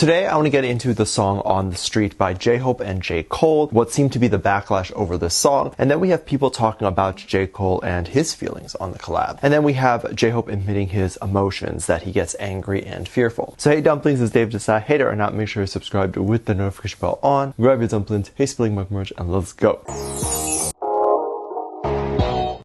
Today I want to get into the song On the Street by JHope and J-Cole, what seemed to be the backlash over this song, and then we have people talking about J. Cole and his feelings on the collab. And then we have J-Hope admitting his emotions, that he gets angry and fearful. So hey Dumplings, this is Dave. Decide hater or not, make sure you're subscribed with the notification bell on, grab your dumplings, hey spilling mug merch, and let's go.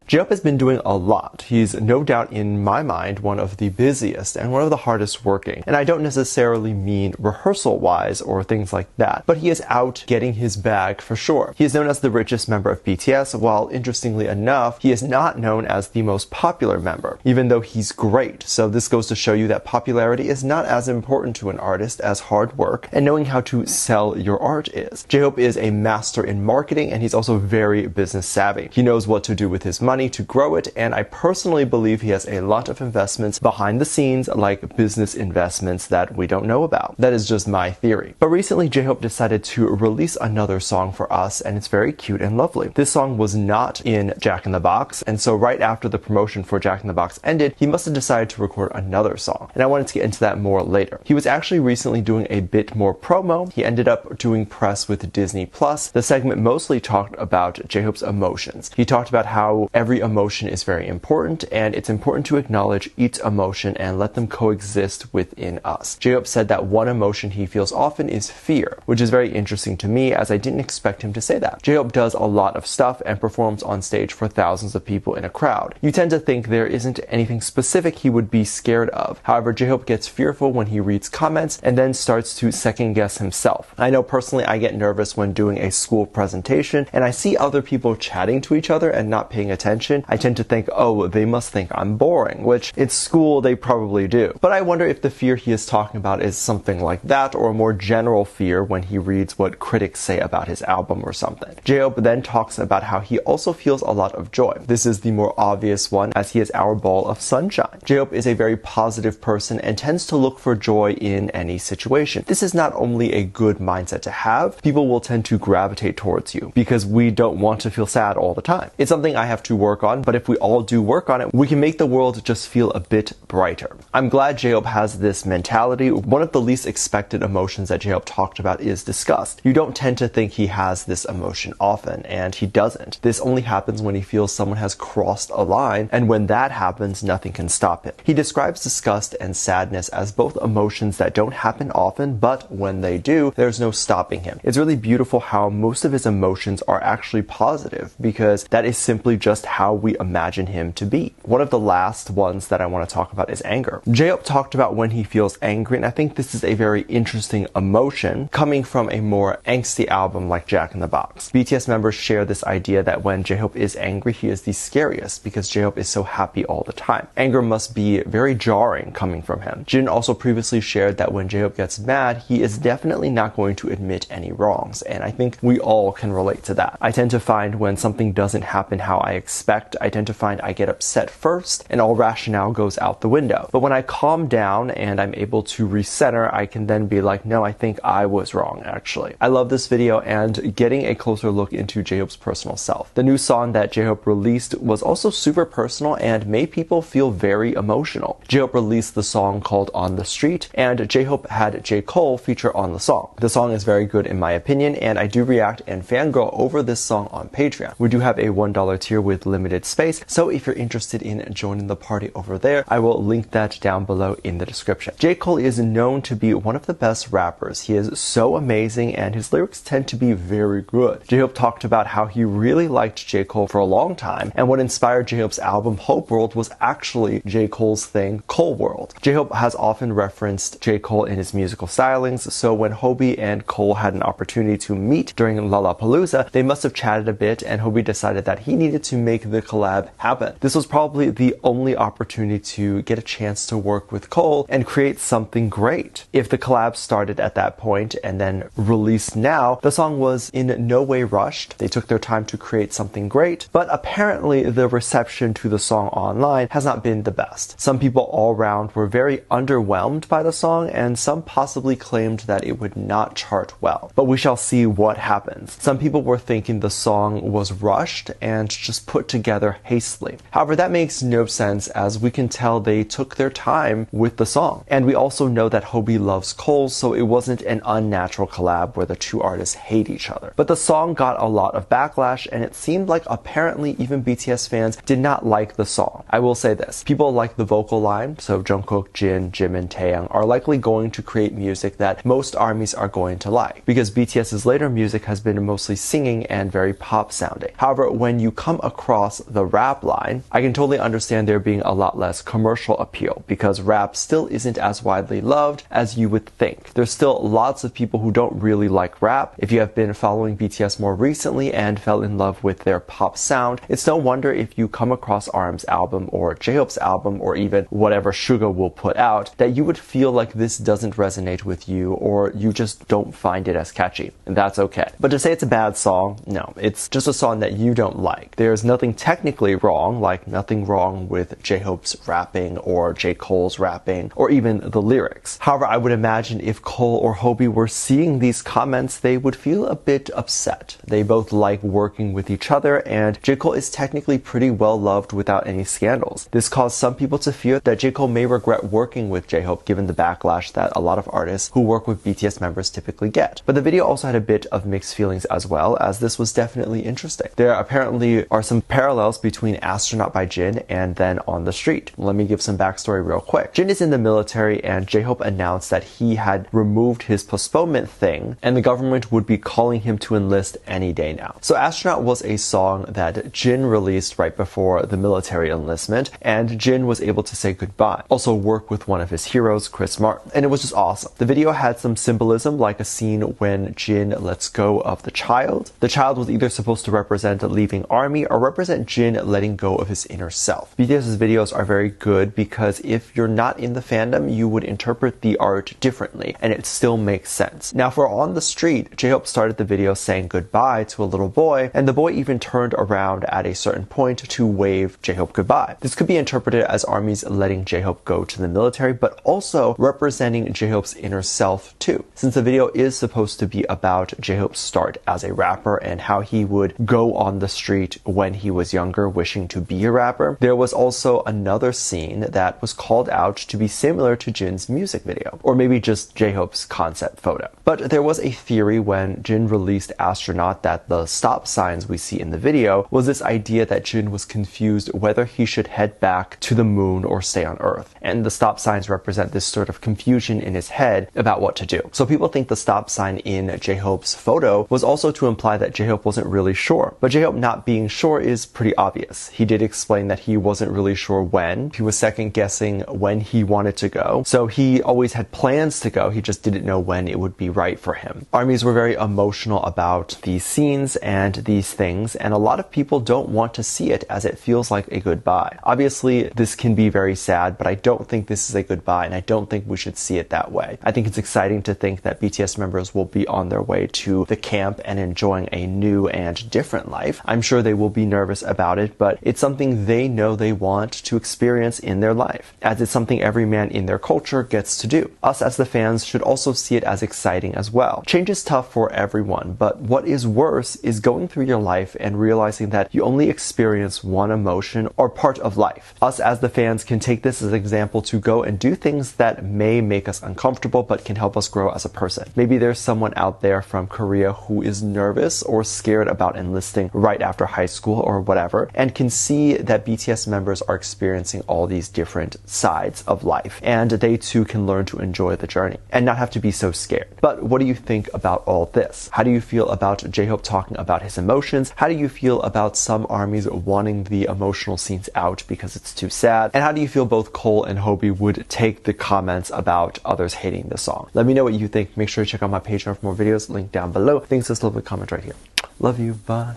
JHope has been doing a lot. He's no doubt, in my mind, one of the busiest and one of the hardest working. And I don't necessarily mean rehearsal-wise or things like that, but he is out getting his bag for sure. He is known as the richest member of BTS, while interestingly enough, he is not known as the most popular member, even though he's great. So this goes to show you that popularity is not as important to an artist as hard work and knowing how to sell your art is. JHope is a master in marketing, and he's also very business savvy. He knows what to do with his money to grow it, and I personally believe he has a lot of investments behind the scenes, like business investments that we don't know about. That is just my theory. But recently JHope decided to release another song for us, and it's very cute and lovely. This song was not in Jack in the Box, and so right after the promotion for Jack in the Box ended, he must have decided to record another song, and I wanted to get into that more later. He was actually recently doing a bit more promo. He ended up doing press with Disney+. The segment mostly talked about JHope's emotions. He talked about how every emotion is very important, and it's important to acknowledge each emotion and let them coexist within us. JHope said that one emotion he feels often is fear, which is very interesting to me, as I didn't expect him to say that. JHope does a lot of stuff and performs on stage for thousands of people in a crowd. You tend to think there isn't anything specific he would be scared of. However, JHope gets fearful when he reads comments and then starts to second guess himself. I know personally I get nervous when doing a school presentation and I see other people chatting to each other and not paying attention. I tend to think, oh, they must think I'm boring, which in school they probably do. But I wonder if the fear he is talking about is something like that, or a more general fear when he reads what critics say about his album or something. JHope then talks about how he also feels a lot of joy. This is the more obvious one, as he is our ball of sunshine. JHope is a very positive person and tends to look for joy in any situation. This is not only a good mindset to have, people will tend to gravitate towards you because we don't want to feel sad all the time. It's something I have to work on, but if we all do work on it, we can make the world just feel a bit brighter. I'm glad JHope has this mentality. One of the least expected emotions that JHope talked about is disgust. You don't tend to think he has this emotion often, and he doesn't. This only happens when he feels someone has crossed a line, and when that happens, nothing can stop it. He describes disgust and sadness as both emotions that don't happen often, but when they do, there's no stopping him. It's really beautiful how most of his emotions are actually positive, because that is simply just how we imagine him to be. One of the last ones that I want to talk about is anger. JHope talked about when he feels angry, and I think this is a very interesting emotion coming from a more angsty album like Jack in the Box. BTS members share this idea that when JHope is angry, he is the scariest because JHope is so happy all the time. Anger must be very jarring coming from him. Jin also previously shared that when JHope gets mad, he is definitely not going to admit any wrongs, and I think we all can relate to that. I tend to find when something doesn't happen how I expect, I tend to find I get upset first and all rationale goes out the window. But when I calm down and I'm able to recenter, I can then be like, no, I think I was wrong actually. I love this video and getting a closer look into JHope's personal self. The new song that JHope released was also super personal and made people feel very emotional. JHope released the song called On the Street, and JHope had J. Cole feature on the song. The song is very good in my opinion, and I do react and fangirl over this song on Patreon. We do have a $1 tier with limited space, so if you're interested in joining the party over there, I will link that down below in the description. J. Cole is known to be one of the best rappers. He is so amazing and his lyrics tend to be very good. JHope talked about how he really liked J. Cole for a long time, and what inspired JHope's album Hope World was actually J. Cole's thing, Cole World. JHope has often referenced J. Cole in his musical stylings, so when Hobie and Cole had an opportunity to meet during Lollapalooza, they must have chatted a bit, and Hobie decided that he needed to make the collab happen. This was probably the only opportunity to get a chance to work with Cole and create something great. If the collab started at that point and then released now, the song was in no way rushed. They took their time to create something great, but apparently the reception to the song online has not been the best. Some people all around were very underwhelmed by the song, and some possibly claimed that it would not chart well. But we shall see what happens. Some people were thinking the song was rushed and just put together hastily. However, that makes no sense, as we can tell they took their time with the song. And we also know that Hobie loves Cole, so it wasn't an unnatural collab where the two artists hate each other. But the song got a lot of backlash, and it seemed like apparently even BTS fans did not like the song. I will say this, people like the vocal line, so Jungkook, Jin, Jimin, Taeyang are likely going to create music that most ARMYs are going to like, because BTS's later music has been mostly singing and very pop sounding. However, when you come across the rap line, I can totally understand there being a lot less commercial appeal, because rap still isn't as widely loved as you would think. There's still lots of people who don't really like rap. If you have been following BTS more recently and fell in love with their pop sound, it's no wonder if you come across RM's album or JHope's album or even whatever Suga will put out, that you would feel like this doesn't resonate with you, or you just don't find it as catchy. And that's okay. But to say it's a bad song, no, it's just a song that you don't like. There's nothing technically wrong, like nothing wrong with JHope's rapping or J. Cole's rapping or even the lyrics. However, I would imagine if Cole or Hobie were seeing these comments, they would feel a bit upset. They both like working with each other, and J. Cole is technically pretty well loved without any scandals. This caused some people to fear that J. Cole may regret working with J-Hope given the backlash that a lot of artists who work with BTS members typically get. But the video also had a bit of mixed feelings as well, as this was definitely interesting. There apparently are some parallels between Astronaut by Jin and Then on the Street. Let me give some backstory real quick. Jin is in the military, and J-Hope announced that he had removed his postponement thing and the government would be calling him to enlist any day now. So Astronaut was a song that Jin released right before the military enlistment, and Jin was able to say goodbye. Also work with one of his heroes, Chris Martin, and it was just awesome. The video had some symbolism, like a scene when Jin lets go of the child. The child was either supposed to represent leaving ARMY or represent Jin letting go of his inner self. BTS's videos are very good because if you're not in the fandom, you would interpret the art differently, and it still makes sense. Now for On the Street, J-Hope started the video saying goodbye to a little boy, and the boy even turned around at a certain point to wave J-Hope goodbye. This could be interpreted as ARMYs letting J-Hope go to the military, but also representing J-Hope's inner self too, since the video is supposed to be about J-Hope's start as a rapper and how he would go on the street when he was younger wishing to be a rapper. There was also another scene that was called out to be similar to Jin's music video, or maybe just J-Hope's concept photo. But there was a theory when Jin released Astronaut that the stop signs we see in the video was this idea that Jin was confused whether he should head back to the moon or stay on Earth. And the stop signs represent this sort of confusion in his head about what to do. So people think the stop sign in J-Hope's photo was also to imply that J-Hope wasn't really sure. But J-Hope not being sure is pretty obvious. He did explain that he wasn't really sure when. He was second guessing when he wanted to go. So he always had plans to go, he just didn't know when it would be right for him. ARMYs were very emotional about these scenes and these things, and a lot of people don't want to see it as it feels like a goodbye. Obviously, this can be very sad, but I don't think this is a goodbye, and I don't think we should see it that way. I think it's exciting to think that BTS members will be on their way to the camp and enjoying a new and different life. I'm sure they will be nervous about it, but it's something they know they want to experience in their life, as it's something every man in their culture gets to do. Us as the fans should also see it as exciting as well. Change is tough for everyone, but what is worse is going through your life and realizing that you only experience one emotion or part of life. Us as the fans can take this as an example to go and do things that may make us uncomfortable but can help us grow as a person. Maybe there's someone out there from Korea who is nervous or scared about enlisting right after high school or whatever, and can see that BTS members are experiencing all these different sides of life, and they too can learn to enjoy the journey and not have to be so scared. But what do you think about all this? How do you feel about J-Hope talking about his emotions? How do you feel about some ARMYs wanting the emotional scenes out because it's too sad? And how do you feel both Cole and Hobie would take the comments about others hating the song? Let me know what you think. Make sure to check out my Patreon for more videos, link down below. Thanks, this lovely comment right here. Love you, bye.